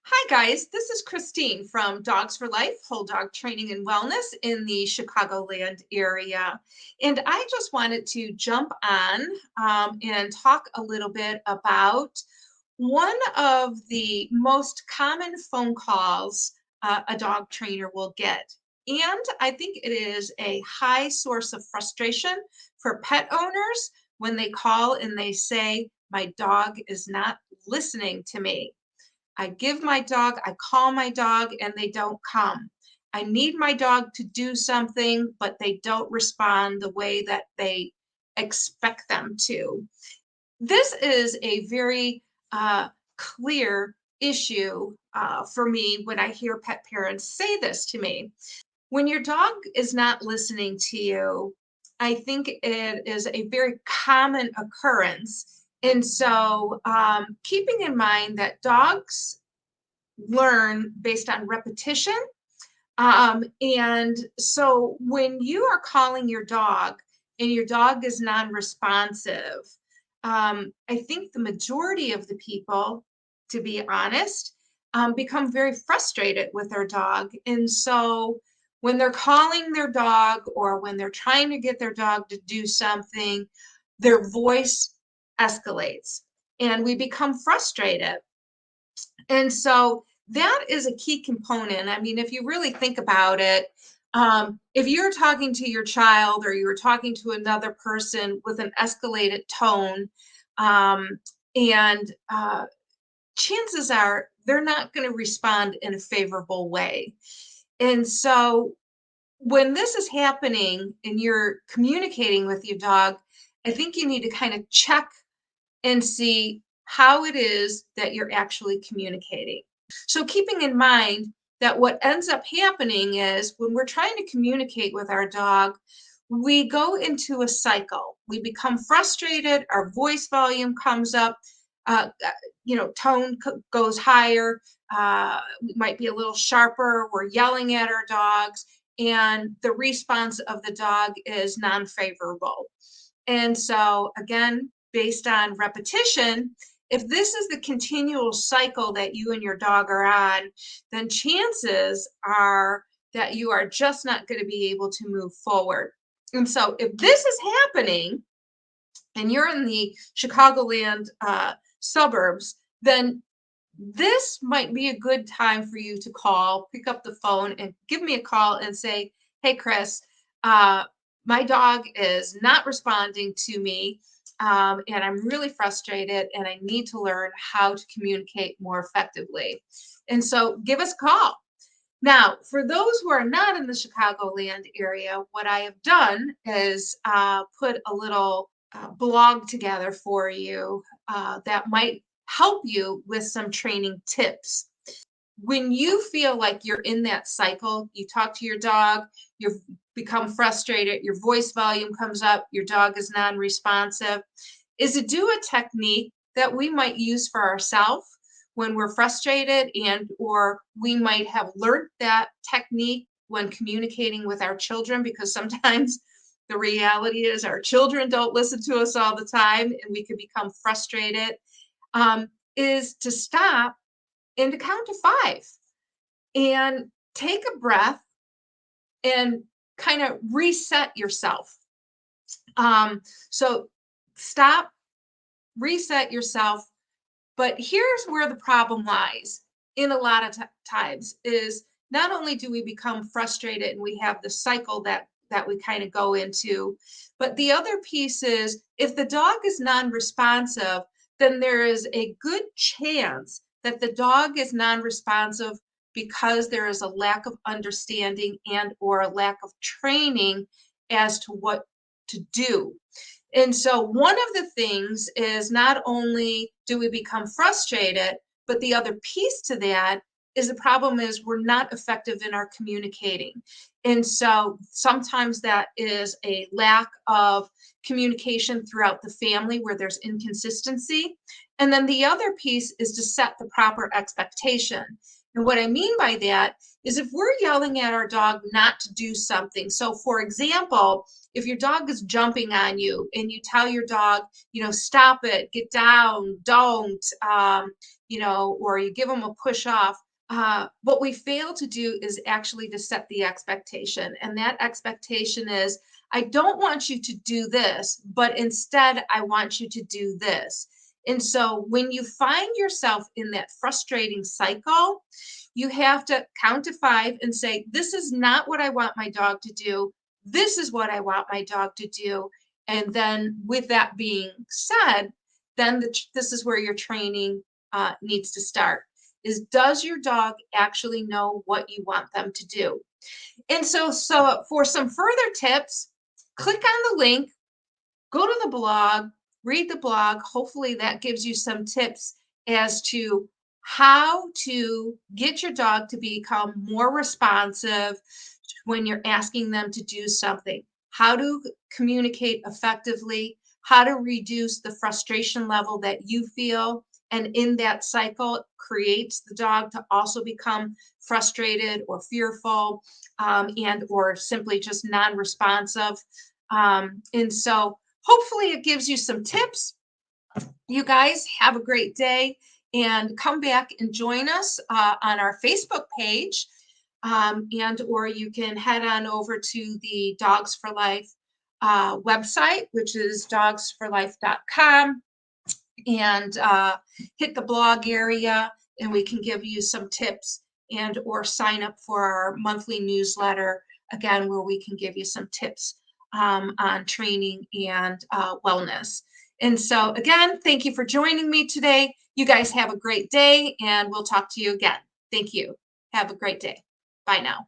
Hi, guys. This is Christine from Dogs for Life, Whole Dog Training and Wellness in the Chicagoland area. And I just wanted to jump on and talk a little bit about one of the most common phone calls a dog trainer will get. And I think it is a high source of frustration for pet owners when they call and they say, "My dog is not listening to me. I call my dog and they don't come. I need my dog to do something, but they don't respond the way that they expect them to." This is a very clear issue for me when I hear pet parents say this to me. When your dog is not listening to you, I think it is a very common occurrence. And so, keeping in mind that dogs learn based on repetition. And so when you are calling your dog and your dog is non-responsive, I think the majority of the people, to be honest, become very frustrated with their dog. And so when they're calling their dog or when they're trying to get their dog to do something, their voice escalates and we become frustrated. And so that is a key component. I mean, if you really think about it, if you're talking to your child or you're talking to another person with an escalated tone, um, and chances are they're not going to respond in a favorable way. And so when this is happening and you're communicating with your dog, I think you need to kind of check and see how it is that you're actually communicating. So, keeping in mind that what ends up happening is when we're trying to communicate with our dog, we go into a cycle. We become frustrated, our voice volume comes up, tone goes higher, we might be a little sharper, we're yelling at our dogs, and the response of the dog is non favorable. And so, again, based on repetition, if this is the continual cycle that you and your dog are on, then chances are that you are just not going to be able to move forward. And so, if this is happening and you're in the Chicagoland suburbs, then this might be a good time for you to call, pick up the phone, and give me a call and say, "Hey, Chris, uh, my dog is not responding to me, and I'm really frustrated, and I need to learn how to communicate more effectively." And so give us a call. Now, for those who are not in the Chicagoland area, what I have done is put a little blog together for you that might help you with some training tips. When you feel like you're in that cycle, you talk to your dog, you've become frustrated, your voice volume comes up, your dog is non responsive, is to do a technique that we might use for ourselves when we're frustrated, and or we might have learned that technique when communicating with our children, because sometimes the reality is our children don't listen to us all the time and we can become frustrated. Is to stop and to count to five and take a breath and kind of reset yourself. So stop, reset yourself. But here's where the problem lies in a lot of times is not only do we become frustrated and we have the cycle that we kind of go into, but the other piece is if the dog is non-responsive, then there is a good chance that the dog is non-responsive because there is a lack of understanding and or a lack of training as to what to do. And so one of the things is not only do we become frustrated, but the other piece to that is the problem is we're not effective in our communicating. And so sometimes that is a lack of communication throughout the family where there's inconsistency. And then the other piece is to set the proper expectation. And what I mean by that is if we're yelling at our dog not to do something. So, for example, if your dog is jumping on you and you tell your dog, stop it, get down, don't, or you give them a push off. What we fail to do is actually to set the expectation. And that expectation is, I don't want you to do this, but instead I want you to do this. And so when you find yourself in that frustrating cycle, you have to count to 5 and say, this is not what I want my dog to do. This is what I want my dog to do. And then, with that being said, then this is where your training needs to start. Is does your dog actually know what you want them to do? And so for some further tips, click on the link, go to the blog, read the blog. Hopefully, that gives you some tips as to how to get your dog to become more responsive when you're asking them to do something, how to communicate effectively, how to reduce the frustration level that you feel. And in that cycle, creates the dog to also become frustrated or fearful, and or simply just non-responsive. And so hopefully it gives you some tips. You guys have a great day and come back and join us on our Facebook page. And or you can head on over to the Dogs for Life website, which is dogsforlife.com, and hit the blog area, and we can give you some tips and or sign up for our monthly newsletter, again, where we can give you some tips on training and wellness. And so, again, thank you for joining me today. You guys have a great day, and we'll talk to you again. Thank you. Have a great day. Bye now.